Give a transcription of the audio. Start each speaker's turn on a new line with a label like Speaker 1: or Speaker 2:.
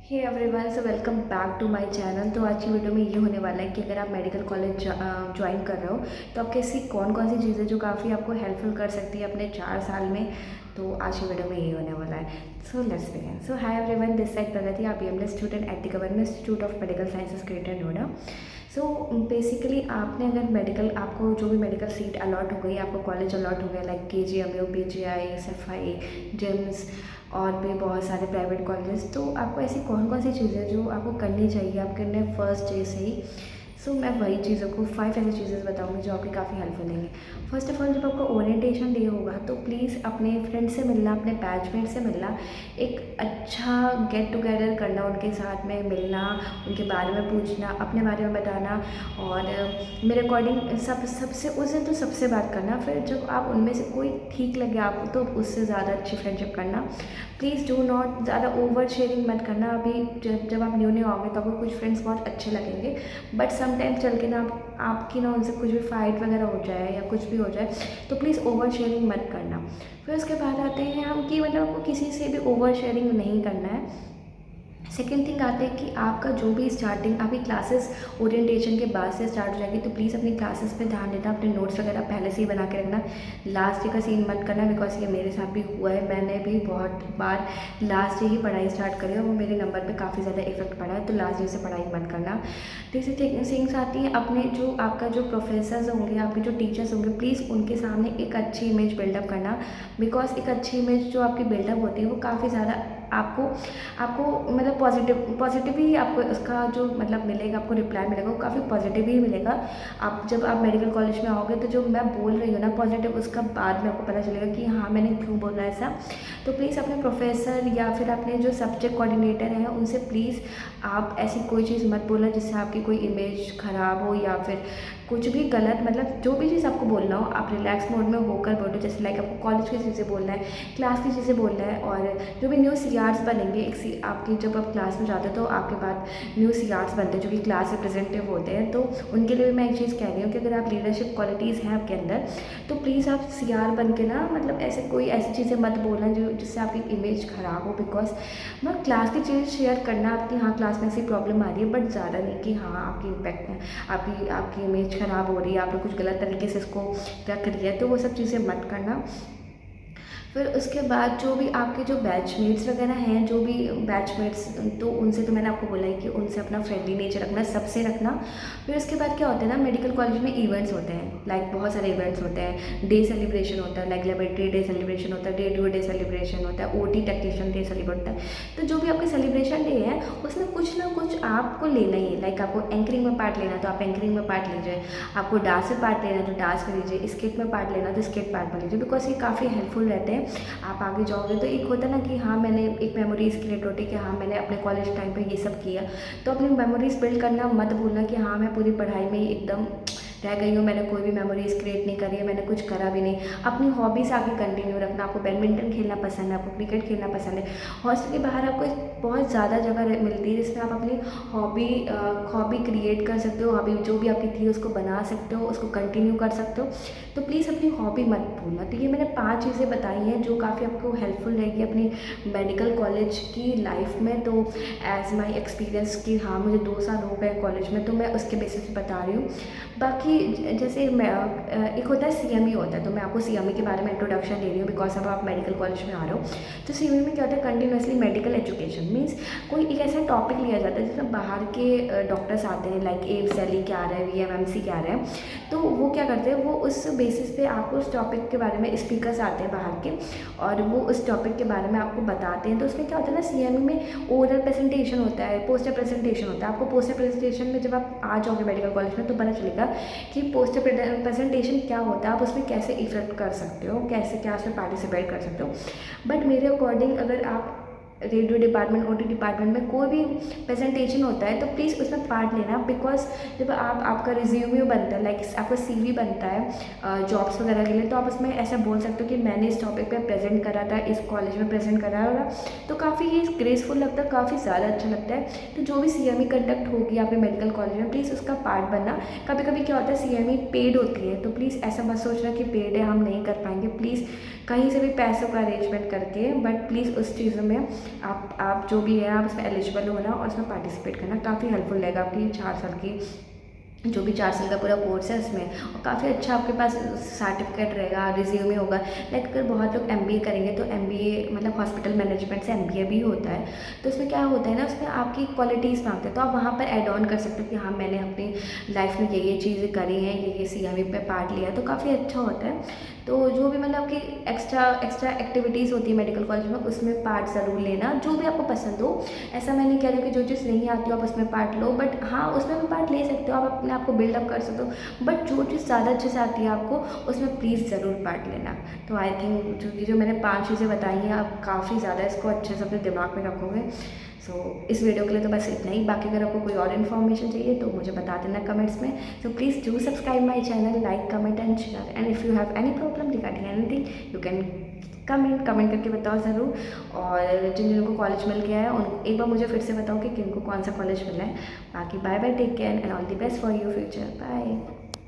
Speaker 1: Hey everyone, so welcome back to my channel. तो आज की वीडियो में ये होने वाला है कि अगर आप मेडिकल कॉलेज ज्वाइन कर रहे हो तो आपकी ऐसी कौन कौन सी चीज़ें जो काफ़ी आपको हेल्पफुल कर सकती है अपने 4 साल में। तो आज की वीडियो में ये होने वाला है। So let's begin. So hi everyone, this side Pragati, आप BMS student at the Government Institute of Medical Sciences Greater Noida. So basically आपने अगर मेडिकल, आपको जो भी मेडिकल सीट अलॉट हो गई, आपको कॉलेज अलॉट हो गया like KGMU, PGI, SFI, GIMS और भी बहुत सारे प्राइवेट कॉलेजेस, तो आपको ऐसी कौन कौन सी चीज़ें जो आपको करनी चाहिए आपके ने फर्स्ट डे से ही। सो मैं वही चीज़ों को 5 ऐसी चीज़ें बताऊंगी जो आपकी काफ़ी हेल्पफुल देंगे। फर्स्ट ऑफ ऑल, जब आपका ओरिएंटेशन डे होगा तो प्लीज़ अपने फ्रेंड से मिलना, अपने बैचमेट से मिलना, एक अच्छा गेट टुगेदर करना, उनके साथ में मिलना, उनके बारे में पूछना, अपने बारे में बताना। और मेरे अकॉर्डिंग सबसे उस दिन तो सबसे बात करना। फिर जब आप उनमें से कोई ठीक लगे आपको तो उससे ज़्यादा अच्छी फ्रेंडशिप करना। प्लीज़ डू नॉट ज़्यादा ओवर शेयरिंग मत करना। अभी जब आप न्यू न्यू आओगे तो आपको कुछ फ्रेंड्स बहुत अच्छे लगेंगे, बट समटाइम चल के ना आपकी ना उनसे कुछ भी फाइट वगैरह हो जाए या कुछ भी हो जाए तो प्लीज़ ओवर शेयरिंग मत करना। फिर उसके बाद आते हैं हम कि मतलब आपको किसी से भी ओवर शेयरिंग नहीं करना है। सेकेंड थिंग आते हैं कि आपका जो भी स्टार्टिंग, अभी क्लासेस ओरिएंटेशन के बाद से स्टार्ट हो जाएगी तो प्लीज़ अपनी क्लासेस पे ध्यान देना, अपने नोट्स वगैरह पहले से ही बना के रखना। लास्ट डे का सीन मत करना, बिकॉज ये मेरे साथ भी हुआ है। मैंने भी बहुत बार लास्ट डे ही पढ़ाई स्टार्ट करी और वो मेरे नंबर पे काफ़ी ज़्यादा इफेक्ट पड़ा है। तो लास्ट डे से पढ़ाई मत करना। तीसरी थिंग्स आती हैं, अपने जो आपका जो प्रोफेसर्स होंगे, आपके जो टीचर्स होंगे, प्लीज़ उनके सामने एक अच्छी इमेज बिल्डअप करना। बिकॉज एक अच्छी इमेज जो आपकी बिल्डअप होती है वो काफ़ी ज़्यादा आपको आपको मतलब पॉजिटिव ही आपको उसका जो मतलब मिलेगा, आपको रिप्लाई मिलेगा वो काफ़ी पॉजिटिव ही मिलेगा। आप जब आप मेडिकल कॉलेज में आओगे तो जो मैं बोल रही हूँ ना पॉजिटिव, उसका बाद में आपको पता चलेगा कि हाँ मैंने क्यों बोला ऐसा। तो प्लीज़ अपने प्रोफेसर या फिर अपने जो सब्जेक्ट कोऑर्डिनेटर हैं उनसे प्लीज़ आप ऐसी कोई चीज़ मत बोलना जिससे आपकी कोई इमेज ख़राब हो या फिर कुछ भी गलत, मतलब जो भी चीज़ आपको बोलना हो आप रिलैक्स मोड में होकर बोलो। जैसे लाइक आपको कॉलेज की चीज़ें बोलना है, क्लास की चीज़ें बोलना है, और जो भी न्यू सीआर्स बनेंगे, आपकी जब आप क्लास में जाते हो तो आपके बाद न्यू सीआर्स बनते हैं जो कि क्लास रिप्रेजेंटेटिव होते हैं। तो उनके लिए भी मैं एक चीज़ कह रही हूँ कि अगर आप लीडरशिप क्वालिटीज़ हैं आपके अंदर तो प्लीज़ आप सीआर बन के ना मतलब ऐसे कोई ऐसी चीज़ें मत बोलना जो जिससे आपकी इमेज ख़राब हो। बिकॉज मतलब क्लास की चीज़ शेयर करना, आपकी हाँ क्लास में ऐसी प्रॉब्लम आ रही है बट ज़्यादा नहीं कि हाँ आपकी इम्पैक्ट, आपकी इमेज ख़राब हो रही है, आपने कुछ गलत तरीके से इसको रख रही है, तो वो सब चीज़ें मत करना। फिर उसके बाद जो भी आपके जो बैचमेट्स वगैरह हैं, जो भी बैचमेट्स, तो उनसे तो मैंने आपको बोला है कि उनसे अपना फ्रेंडली नेचर रखना, सबसे रखना। फिर उसके बाद क्या होता है ना, मेडिकल कॉलेज में इवेंट्स होते हैं, लाइक बहुत सारे इवेंट्स होते हैं। डे सेलिब्रेशन होता है, लाइक लेबोरेटरी डे सेलिब्रेशन होता है, डे टू डे सेलिब्रेशन होता है, ओटी टेक्नीशियन डे सेलिब्रेट होता है। तो जो भी आपके सेलिब्रेशन डे है उसमें कुछ ना कुछ आपको लेना ही है। लाइक आपको एंकरिंग में पार्ट लेना तो आप एंकरिंग में पार्ट लीजिए, आपको डांस में पार्ट लेना तो डांस में लीजिए, स्केट में पार्ट लेना तो स्केट पार्ट में लीजिए। बिकॉज ये काफ़ी हेल्पफुल रहते हैं। आप आगे जाओगे तो एक होता है ना कि हाँ मैंने एक मेमोरीज क्रिएट होती है कि हाँ मैंने अपने कॉलेज टाइम पे ये सब किया। तो अपनी मेमोरीज बिल्ड करना, मत भूलना कि हाँ मैं पूरी पढ़ाई में ही एकदम रह गई हूँ, मैंने कोई भी मेमोरीज क्रिएट नहीं करी है, मैंने कुछ करा भी नहीं। अपनी हॉबीज़ आगे कंटिन्यू रखना। आपको बैडमिंटन खेलना पसंद है, आपको क्रिकेट खेलना पसंद है, हॉस्टल के बाहर आपको बहुत ज़्यादा जगह मिलती है जिसमें आप अपनी हॉबी क्रिएट कर सकते हो। हॉबी जो भी आपकी थी उसको बना सकते हो, उसको कंटिन्यू कर सकते हो। तो प्लीज़ अपनी हॉबी मत भूलना। तो ये मैंने 5 चीज़ें बताई हैं जो काफ़ी आपको हेल्पफुल रहेगी अपनी मेडिकल कॉलेज की लाइफ में। तो एज माई एक्सपीरियंस कि हाँ मुझे 2 साल हो गए कॉलेज में, तो मैं उसके बेसिस पे बता रही हूँ। बाकी जैसे मैं एक होता है सीएमई होता है, तो मैं आपको सीएमई के बारे में इंट्रोडक्शन दे रही हूँ बिकॉज अब आप मेडिकल कॉलेज में आ रहे हो। तो सीएमई में क्या होता है, कंटिन्यूसली मेडिकल एजुकेशन मीन्स कोई एक ऐसा टॉपिक लिया जाता है जिसमें बाहर के डॉक्टर्स आते हैं, लाइक एम्स दिल्ली के आ रहे हैं, वीएमएमसी के आ रहे हैं। तो वो क्या करते हैं, वो उस बेसिस पे आपको उस टॉपिक के बारे में स्पीकर्स आते हैं बाहर के और वो उस टॉपिक के बारे में आपको बताते हैं। तो उसमें क्या होता है ना, सीएमई में ओरल प्रेजेंटेशन होता है, पोस्टर प्रेजेंटेशन होता है। आपको पोस्टर प्रेजेंटेशन में जब आप आ जाओगे मेडिकल कॉलेज में तो पता चलेगा कि पोस्टर प्रेजेंटेशन क्या होता है, आप उसमें कैसे इफेक्ट कर सकते हो, कैसे क्या उसमें पार्टिसिपेट कर सकते हो। बट मेरे अकॉर्डिंग अगर आप रेडियो डिपार्टमेंट, ओटी डिपार्टमेंट में कोई भी प्रेजेंटेशन होता है तो प्लीज़ उसमें पार्ट लेना। बिकॉज जब आपका रिज्यूमे बनता है, लाइक आपका सीवी बनता है जॉब्स वगैरह के लिए, तो आप उसमें ऐसा बोल सकते हो कि मैंने इस टॉपिक पे प्रेजेंट करा था, इस कॉलेज में प्रेजेंट करा था। तो काफ़ी ये ग्रेसफुल लगता है, काफ़ी ज़्यादा अच्छा लगता है। तो जो भी सीएमई कंडक्ट होगी आपके मेडिकल कॉलेज में प्लीज़ उसका पार्ट बनना। कभी कभी क्या होता है सीएमई पेड होती है, तो प्लीज़ ऐसा मत सोचना कि पेड है हम नहीं कर पाएंगे। प्लीज़ कहीं से भी पैसों का अरेंजमेंट करके, बट प्लीज़ उस चीज़ों में आप जो भी है आप उसमें एलिजिबल होना और उसमें पार्टिसिपेट करना, काफ़ी हेल्पफुल रहेगा आपकी 4 साल की जो भी 4 साल का पूरा कोर्स है उसमें। और काफ़ी अच्छा आपके पास सर्टिफिकेट रहेगा, रिज्यूमे होगा। लाइक अगर बहुत लोग एमबीए करेंगे तो एमबीए मतलब हॉस्पिटल मैनेजमेंट से एमबीए भी होता है, तो उसमें क्या होता है ना, उसमें आपकी क्वालिटीज़ मांगते हैं, तो आप वहाँ पर ऐड ऑन कर सकते हो कि हाँ मैंने अपनी लाइफ में ये चीज़ें करी हैं, ये सीएमई पे पार्ट लिया है, तो काफ़ी अच्छा होता है। तो जो भी मतलब कि एक्स्ट्रा एक्टिविटीज़ होती है मेडिकल कॉलेज में, उसमें पार्ट ज़रूर लेना, जो भी आपको पसंद हो। ऐसा मैं नहीं कह रही हूँ कि जो चीज़ नहीं आती हो आप उसमें पार्ट लो, बट हाँ उसमें भी पार्ट ले सकते हो, आप अपने आप को बिल्डअप कर सकते हो, बट जो चीज़ ज़्यादा अच्छे से आती है आपको उसमें प्लीज़ ज़रूर पार्ट लेना। तो आई थिंक जो मैंने 5 चीज़ें बताई हैं, आप काफ़ी ज़्यादा इसको अच्छे से अपने दिमाग में रखोगे। सो इस वीडियो के लिए तो बस इतना ही। बाकी अगर आपको कोई और इन्फॉर्मेशन चाहिए तो मुझे बता देना कमेंट्स में। So please do subscribe my channel, like comment and share, and if you have any problem regarding anything you can comment करके बताओ ज़रूर। और जिन को कॉलेज मिल गया है उन एक बार मुझे फिर से बताओ कि किनको कौन सा कॉलेज मिला है। बाकी bye bye, take care and all the best for your future, bye.